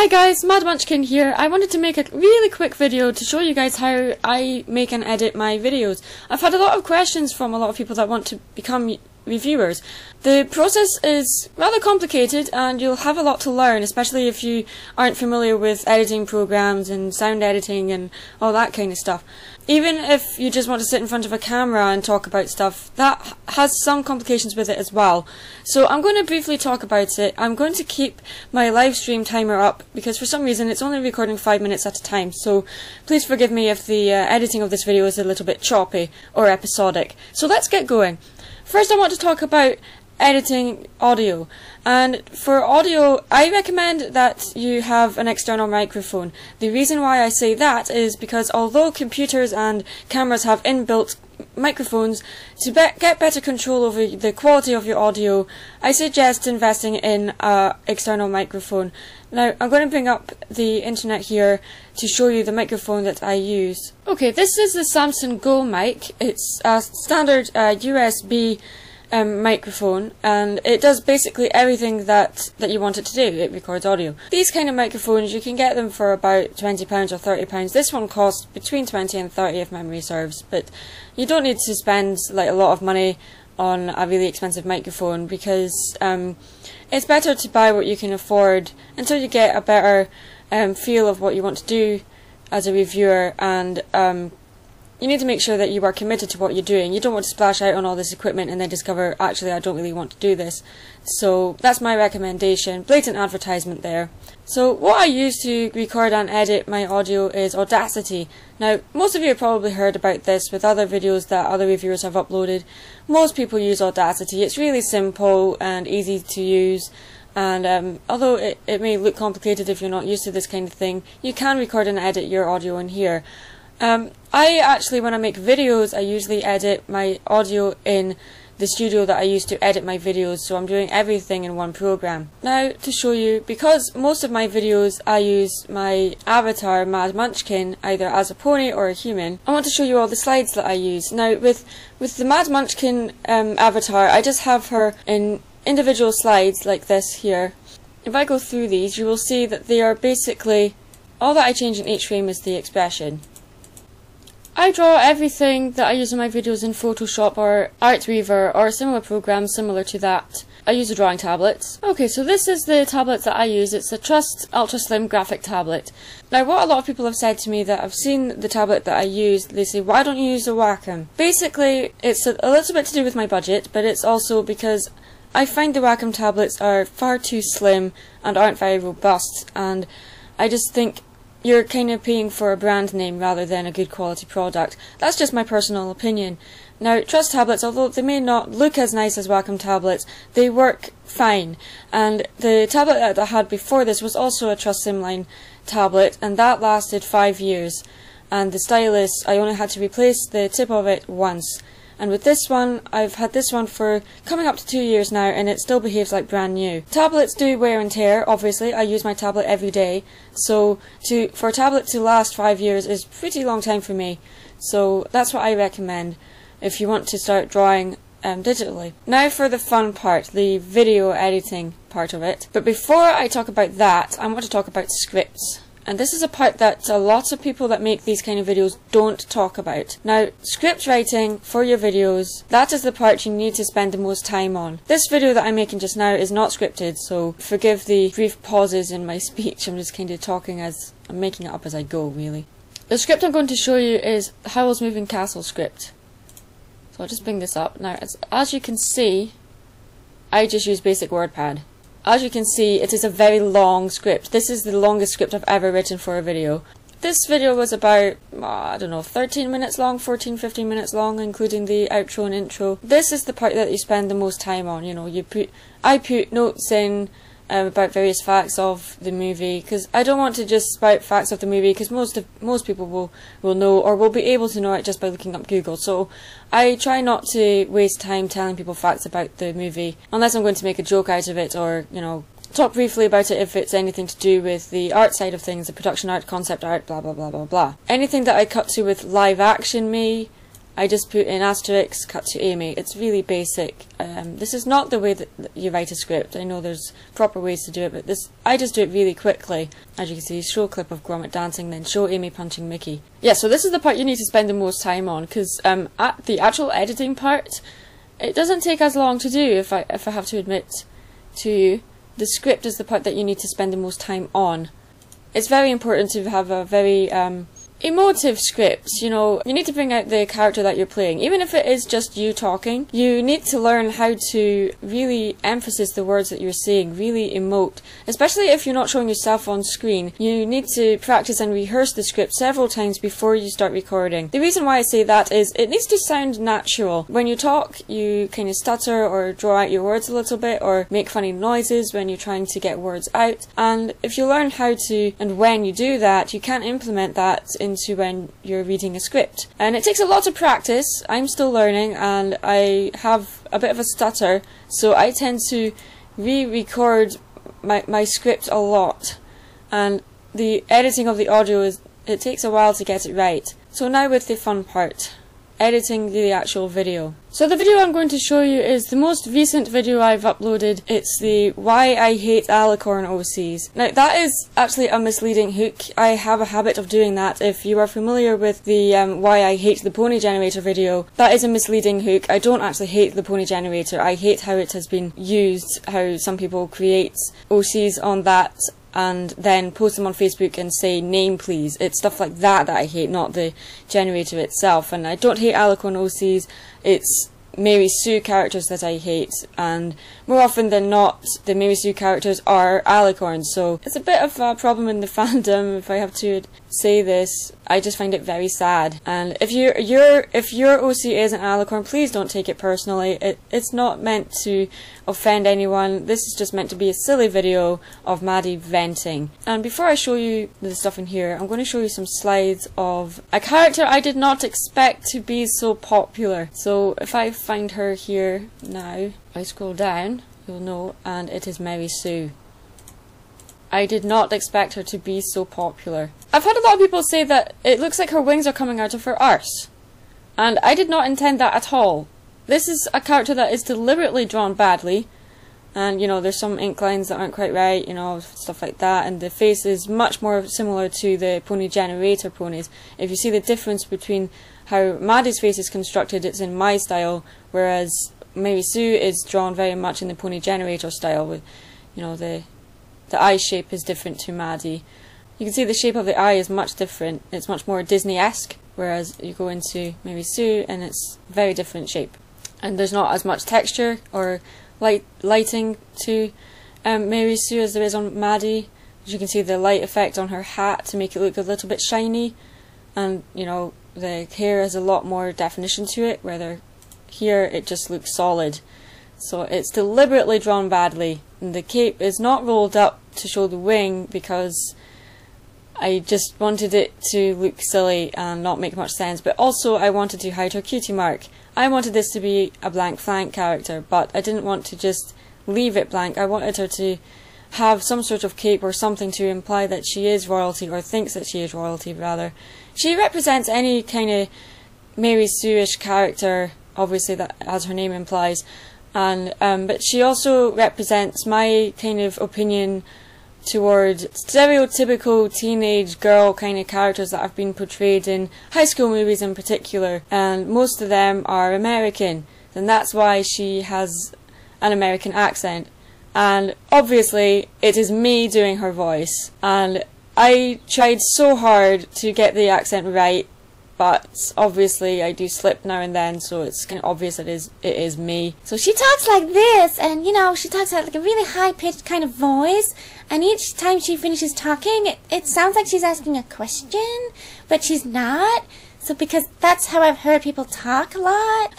Hi guys, Mad Munchkin here. I wanted to make a really quick video to show you guys how I make and edit my videos. I've had a lot of questions from a lot of people that want to become reviewers. The process is rather complicated and you'll have a lot to learn, especially if you aren't familiar with editing programs and sound editing and all that kind of stuff. Even if you just want to sit in front of a camera and talk about stuff, that has some complications with it as well. So I'm going to briefly talk about it. I'm going to keep my live stream timer up because for some reason it's only recording 5 minutes at a time, so please forgive me if the editing of this video is a little bit choppy or episodic. So let's get going. First I want to talk about editing audio, and for audio I recommend that you have an external microphone. The reason why I say that is because although computers and cameras have inbuilt microphones, to get better control over the quality of your audio, I suggest investing in an external microphone. Now I'm going to bring up the internet here to show you the microphone that I use. Okay, this is the Samsung Go mic. It's a standard USB microphone, and it does basically everything that you want it to do. It records audio. These kind of microphones, you can get them for about £20 or £30. This one costs between 20 and 30 if memory serves, but you don't need to spend like a lot of money on a really expensive microphone because it's better to buy what you can afford until you get a better feel of what you want to do as a reviewer, and you need to make sure that you are committed to what you're doing. You don't want to splash out on all this equipment and then discover, actually, I don't really want to do this. So that's my recommendation. Blatant advertisement there. So what I use to record and edit my audio is Audacity. Now, most of you have probably heard about this with other videos that other reviewers have uploaded. Most people use Audacity. It's really simple and easy to use. And although it may look complicated if you're not used to this kind of thing, you can record and edit your audio in here. I actually, when I make videos, I usually edit my audio in the studio that I use to edit my videos, so I'm doing everything in one program. Now, to show you, because most of my videos I use my avatar, Mad Munchkin, either as a pony or a human, I want to show you all the slides that I use. Now, with the Mad Munchkin avatar, I just have her in individual slides like this here. If I go through these, you will see that they are basically, all that I change in each frame is the expression. I draw everything that I use in my videos in Photoshop or Artweaver or a similar program similar to that. I use a drawing tablet. Okay, so this is the tablet that I use. It's a Trust Ultra Slim graphic tablet. Now, what a lot of people have said to me that have seen the tablet that I use, they say, why don't you use a Wacom? Basically, it's a little bit to do with my budget, but it's also because I find the Wacom tablets are far too slim and aren't very robust, and I just think you're kind of paying for a brand name rather than a good quality product. That's just my personal opinion. Now, Trust tablets, although they may not look as nice as Wacom tablets, they work fine. And the tablet that I had before this was also a Trust Slimline tablet, and that lasted 5 years. And the stylus, I only had to replace the tip of it once. And with this one, I've had this one for coming up to 2 years now, and it still behaves like brand new. Tablets do wear and tear, obviously. I use my tablet every day, so for a tablet to last 5 years is a pretty long time for me. So that's what I recommend if you want to start drawing digitally. Now for the fun part, the video editing part of it. But before I talk about that, I want to talk about scripts. And this is a part that a lot of people that make these kind of videos don't talk about. Now, script writing for your videos, that is the part you need to spend the most time on. This video that I'm making just now is not scripted, so forgive the brief pauses in my speech. I'm just kind of talking as I'm making it up as I go, really. The script I'm going to show you is Howl's Moving Castle script. So I'll just bring this up. Now, as you can see, I just use basic WordPad. As you can see, it is a very long script. This is the longest script I've ever written for a video. This video was about, I don't know, 13 minutes long, 14-15 minutes long, including the outro and intro. This is the part that you spend the most time on. You know, I put notes in about various facts of the movie, because I don't want to just spout facts of the movie, because most people will know, or will be able to know it just by looking up Google. So I try not to waste time telling people facts about the movie, unless I'm going to make a joke out of it, or, you know, talk briefly about it if it's anything to do with the art side of things, the production art, concept art, blah blah blah blah blah. Anything that I cut to with live action may I just put in asterisk, cut to Amy. It's really basic. This is not the way that you write a script. I know there's proper ways to do it, but I just do it really quickly. As you can see, show a clip of Gromit dancing, then show Amy punching Mickey. Yeah, so this is the part you need to spend the most time on, because at the actual editing part, it doesn't take as long to do, if I have to admit to you. The script is the part that you need to spend the most time on. It's very important to have a very emotive script. You know, you need to bring out the character that you're playing. Even if it is just you talking, you need to learn how to really emphasize the words that you're saying, really emote. Especially if you're not showing yourself on screen, you need to practice and rehearse the script several times before you start recording. The reason why I say that is it needs to sound natural. When you talk, you kind of stutter or draw out your words a little bit, or make funny noises when you're trying to get words out. And if you learn how to, and when you do that, you can implement that into when you're reading a script. And it takes a lot of practice. I'm still learning and I have a bit of a stutter, so I tend to re-record my script a lot, and the editing of the audio it takes a while to get it right. So now with the fun part, editing the actual video. So the video I'm going to show you is the most recent video I've uploaded. It's the Why I Hate Alicorn OCs. Now that is actually a misleading hook. I have a habit of doing that. If you are familiar with the Why I Hate the Pony Generator video, that is a misleading hook. I don't actually hate the Pony Generator. I hate how it has been used, how some people create OCs on that and then post them on Facebook and say name please. It's stuff like that I hate, not the generator itself. And I don't hate Alicorn OCs, it's Mary Sue characters that I hate, and more often than not the Mary Sue characters are Alicorns, so it's a bit of a problem in the fandom if I have to say this. I just find it very sad, and if your OC is an Alicorn, please don't take it personally. It's not meant to offend anyone. This is just meant to be a silly video of Maddie venting. And before I show you the stuff in here, I'm going to show you some slides of a character I did not expect to be so popular. So if I find her here now, I scroll down, you'll know, and it is Mary Sue. I did not expect her to be so popular. I've had a lot of people say that it looks like her wings are coming out of her arse, and I did not intend that at all. This is a character that is deliberately drawn badly, and you know, there's some ink lines that aren't quite right, you know, stuff like that, and the face is much more similar to the Pony Generator ponies. If you see the difference between how Maddie's face is constructed, it's in my style, whereas Mary Sue is drawn very much in the Pony Generator style, with, you know, the eye shape is different to Maddie. You can see the shape of the eye is much different. It's much more Disney-esque, whereas you go into Mary Sue and it's a very different shape. And there's not as much texture or lighting to Mary Sue as there is on Maddie. As you can see, the light effect on her hat to make it look a little bit shiny, and you know, the hair has a lot more definition to it, where here it just looks solid. So it's deliberately drawn badly, and the cape is not rolled up to show the wing because I just wanted it to look silly and not make much sense, but also I wanted to hide her cutie mark. I wanted this to be a blank flank character, but I didn't want to just leave it blank. I wanted her to have some sort of cape or something to imply that she is royalty, or thinks that she is royalty rather. She represents any kind of Mary Sue-ish character, obviously, that, as her name implies, and but she also represents my kind of opinion toward stereotypical teenage girl kind of characters that have been portrayed in high school movies in particular, and most of them are American, and that's why she has an American accent. And obviously it is me doing her voice, and I tried so hard to get the accent right, but obviously I do slip now and then, so it's kind of obvious it is me. So she talks like this, and you know, she talks like a really high-pitched kind of voice, and each time she finishes talking, it sounds like she's asking a question, but she's not. So because that's how I've heard people talk a lot.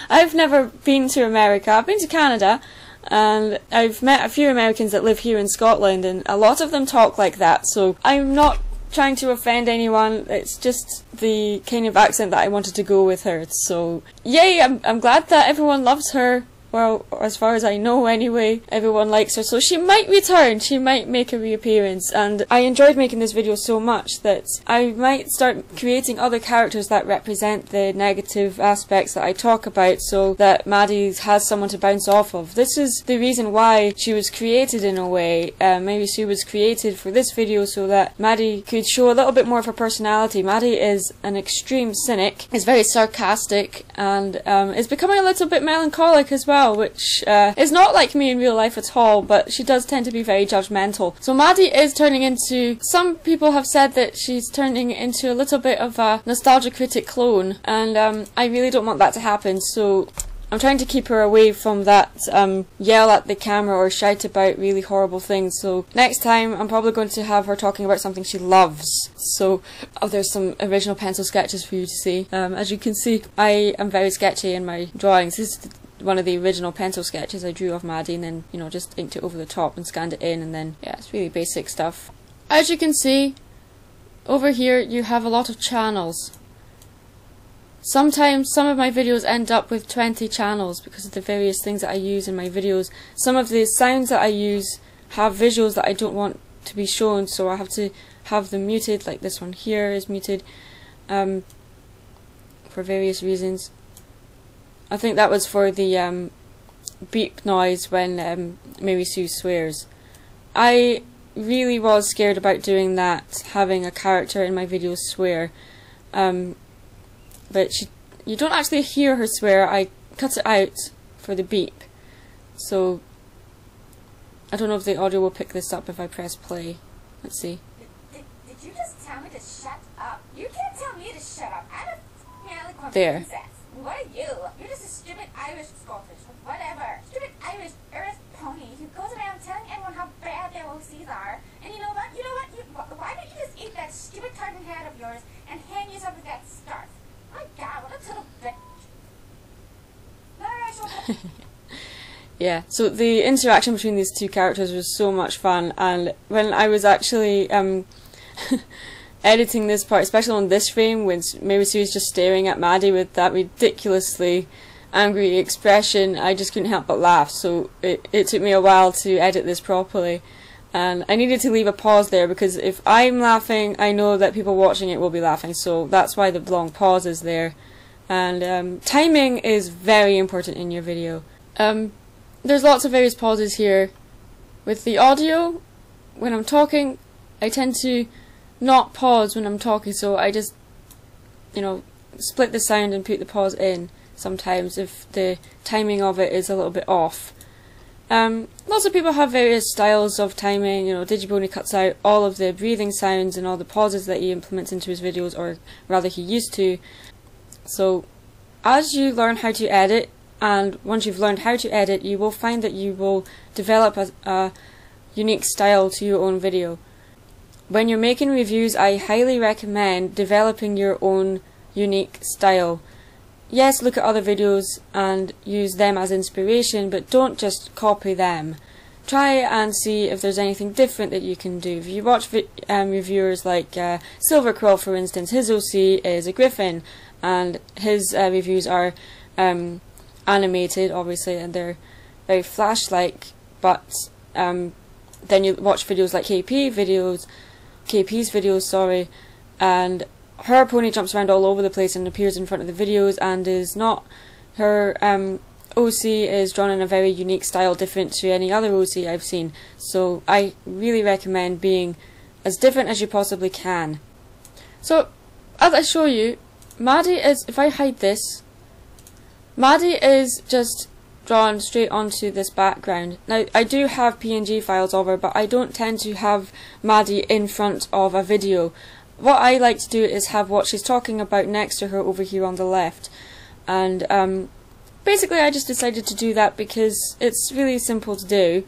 I've never been to America. I've been to Canada, and I've met a few Americans that live here in Scotland, and a lot of them talk like that, so I'm not trying to offend anyone. It's just the kind of accent that I wanted to go with her. So yay, I'm glad that everyone loves her. well, as far as I know anyway, everyone likes her, so she might return, she might make a reappearance. And I enjoyed making this video so much that I might start creating other characters that represent the negative aspects that I talk about, so that Maddie has someone to bounce off of. This is the reason why she was created in a way. Maybe she was created for this video so that Maddie could show a little bit more of her personality. Maddie is an extreme cynic, is very sarcastic, and is becoming a little bit melancholic as well, which is not like me in real life at all, but she does tend to be very judgmental. So Maddie is turning into, some people have said that she's turning into a little bit of a nostalgia critic clone, and I really don't want that to happen, so I'm trying to keep her away from that yell at the camera or shout about really horrible things. So next time I'm probably going to have her talking about something she loves. So there's some original pencil sketches for you to see. As you can see, I am very sketchy in my drawings. This is one of the original pencil sketches I drew of Maddie, and then, you know, just inked it over the top and scanned it in, and then, yeah, it's really basic stuff. As you can see, over here you have a lot of channels. Sometimes some of my videos end up with 20 channels because of the various things that I use in my videos. Some of the sounds that I use have visuals that I don't want to be shown, so I have to have them muted, like this one here is muted, for various reasons. I think that was for the beep noise when Mary Sue swears. I really was scared about doing that, having a character in my videos swear. But you don't actually hear her swear. I cut it out for the beep. So I don't know if the audio will pick this up if I press play. Let's see. Did you just tell me to shut up? You can't tell me to shut up. I'm a f***ing there. princess. What are you? You're just a stupid Irish Scottish. Whatever. Stupid Irish Earth pony who goes around telling everyone how bad their OCs are. And you know what? Why don't you just eat that stupid tartan hat of yours and hang yourself with that scarf? My God, what a total bitch. Yeah, so the interaction between these two characters was so much fun, and when I was actually editing this part, especially on this frame when Mary Sue is just staring at Maddie with that ridiculously angry expression, I just couldn't help but laugh. So it took me a while to edit this properly, and I needed to leave a pause there because if I'm laughing, I know that people watching it will be laughing, so that's why the long pause is there. And timing is very important in your video. There's lots of various pauses here. With the audio, when I'm talking, I tend to not pause when I'm talking, so I just, you know, split the sound and put the pause in sometimes if the timing of it is a little bit off. Lots of people have various styles of timing. You know, Digibony cuts out all of the breathing sounds and all the pauses that he implements into his videos, or rather he used to. So as you learn how to edit, and once you've learned how to edit, you will find that you will develop a unique style to your own video. When you're making reviews, I highly recommend developing your own unique style. Yes, look at other videos and use them as inspiration, but don't just copy them. Try and see if there's anything different that you can do. If you watch reviewers like Silverquill, for instance, his OC is a griffin, and his reviews are animated, obviously, and they're very flash-like, but then you watch videos like KP's videos, and her pony jumps around all over the place and appears in front of the videos, and is not, her OC is drawn in a very unique style, different to any other OC I've seen. So I really recommend being as different as you possibly can. So as I show you, Maddie is, if I hide this, Maddie is just drawn straight onto this background. Now I do have PNG files of her, but I don't tend to have Maddie in front of a video. What I like to do is have what she's talking about next to her over here on the left, and basically I just decided to do that because it's really simple to do.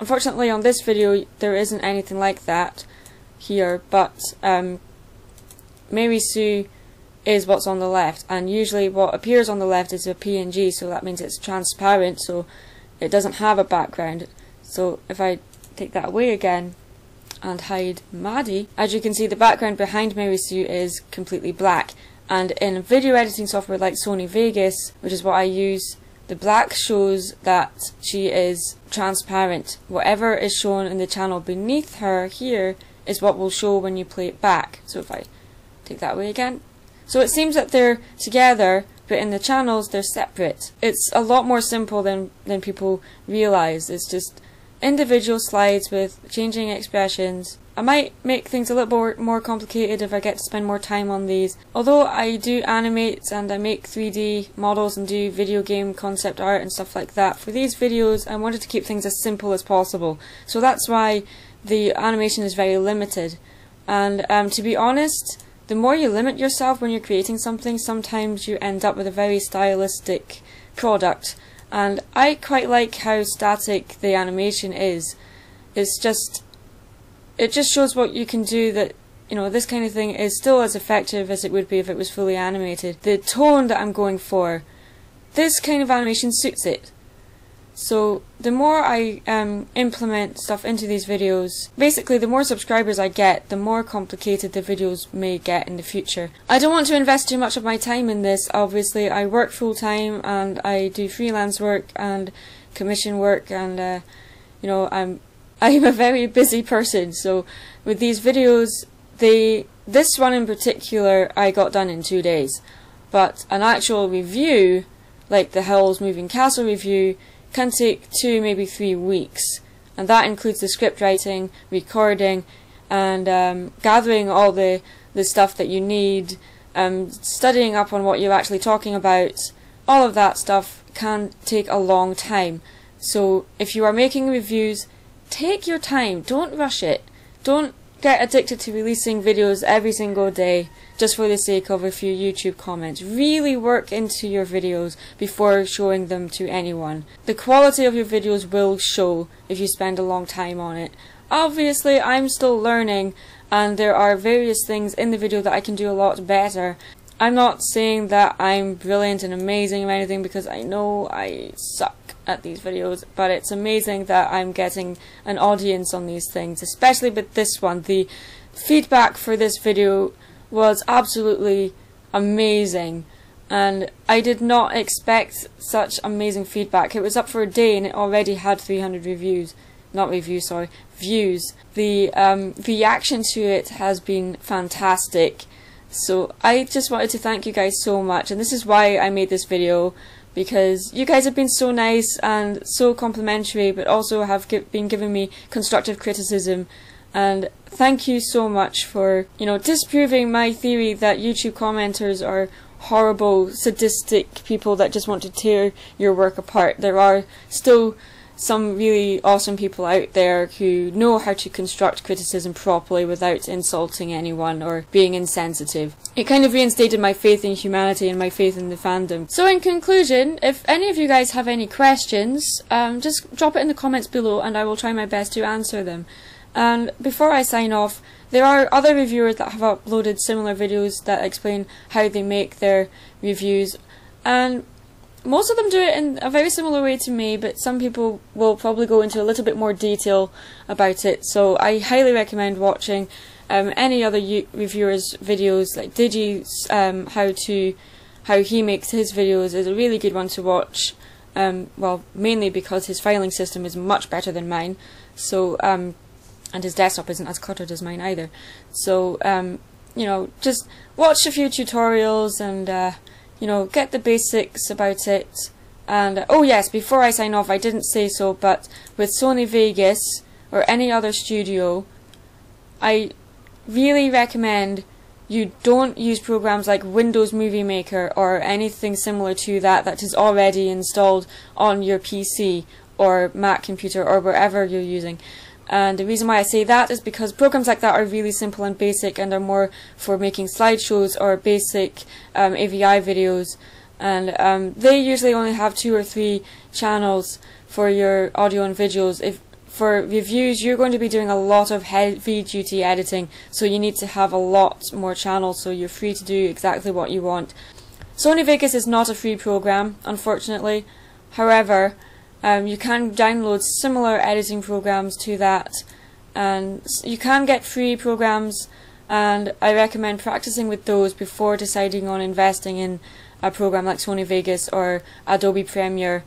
Unfortunately on this video there isn't anything like that here, but Mary Sue is what's on the left, and usually what appears on the left is a PNG, so that means it's transparent, so it doesn't have a background. So if I take that away again and hide Maddie, as you can see, the background behind Mary Sue is completely black, And in video editing software like Sony Vegas, which is what I use, the black shows that she is transparent. Whatever is shown in the channel beneath her here is what will show when you play it back. So if I take that away again. So it seems that they're together, but in the channels they're separate. It's a lot more simple than people realise. It's just individual slides with changing expressions. I might make things a little more complicated if I get to spend more time on these. Although I do animate and I make 3D models and do video game concept art and stuff like that, for these videos I wanted to keep things as simple as possible. So that's why the animation is very limited. And to be honest, the more you limit yourself when you're creating something, sometimes you end up with a very stylistic product. And I quite like how static the animation is. It just shows what you can do, that, you know, this kind of thing is still as effective as it would be if it was fully animated. The tone that I'm going for, this kind of animation suits it. So the more I implement stuff into these videos, basically the more subscribers I get, the more complicated the videos may get in the future. I don't want to invest too much of my time in this. Obviously I work full time and I do freelance work and commission work, and you know, I'm a very busy person. So with these videos, this one in particular I got done in 2 days, but an actual review like the Hell's Moving Castle review can take 2, maybe 3 weeks, and that includes the script writing, recording, and gathering all the stuff that you need, studying up on what you're actually talking about. All of that stuff can take a long time. So if you are making reviews, take your time, don't rush it. Don't get addicted to releasing videos every single day just for the sake of a few YouTube comments. Really work into your videos before showing them to anyone. The quality of your videos will show if you spend a long time on it. Obviously, I'm still learning, and there are various things in the video that I can do a lot better. I'm not saying that I'm brilliant and amazing or anything, because I know I suck at these videos, but it's amazing that I'm getting an audience on these things, especially with this one. The feedback for this video was absolutely amazing, and I did not expect such amazing feedback. It was up for a day and it already had 300 views. The reaction to it has been fantastic. So I just wanted to thank you guys so much, and this is why I made this video, because you guys have been so nice and so complimentary, but also have been giving me constructive criticism. And thank you so much for, you know, disproving my theory that YouTube commenters are horrible, sadistic people that just want to tear your work apart. There are still some really awesome people out there who know how to construct criticism properly without insulting anyone or being insensitive. It kind of reinstated my faith in humanity and my faith in the fandom. So in conclusion, if any of you guys have any questions, just drop it in the comments below and I will try my best to answer them. And before I sign off, there are other reviewers that have uploaded similar videos that explain how they make their reviews, and most of them do it in a very similar way to me, but some people will probably go into a little bit more detail about it. So I highly recommend watching any other reviewers' videos, like Digi's how he makes his videos is a really good one to watch. Well, mainly because his filing system is much better than mine. So and his desktop isn't as cluttered as mine either. So you know, just watch a few tutorials and you know, get the basics about it. And oh yes, before I sign off, I didn't say so, but with Sony Vegas or any other studio, I really recommend you don't use programs like Windows Movie Maker or anything similar to that is already installed on your PC or Mac computer or wherever you're using. And the reason why I say that is because programs like that are really simple and basic and are more for making slideshows or basic AVI videos, and they usually only have 2 or 3 channels for your audio and visuals. If for reviews you're going to be doing a lot of heavy duty editing, so you need to have a lot more channels, so you're free to do exactly what you want. Sony Vegas is not a free program, unfortunately. However, you can download similar editing programs to that, and you can get free programs and I recommend practicing with those before deciding on investing in a program like Sony Vegas or Adobe Premiere.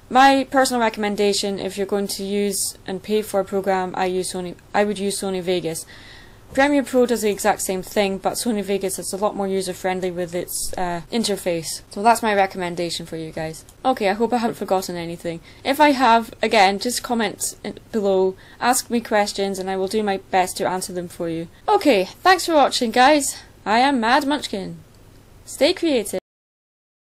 My personal recommendation, if you're going to use and pay for a program, I would use Sony Vegas. Premiere Pro does the exact same thing, but Sony Vegas is a lot more user friendly with its interface. So that's my recommendation for you guys. Okay, I hope I haven't forgotten anything. If I have, again, just comment below, ask me questions, and I will do my best to answer them for you. Okay, thanks for watching, guys. I am Mad Munchkin. Stay creative.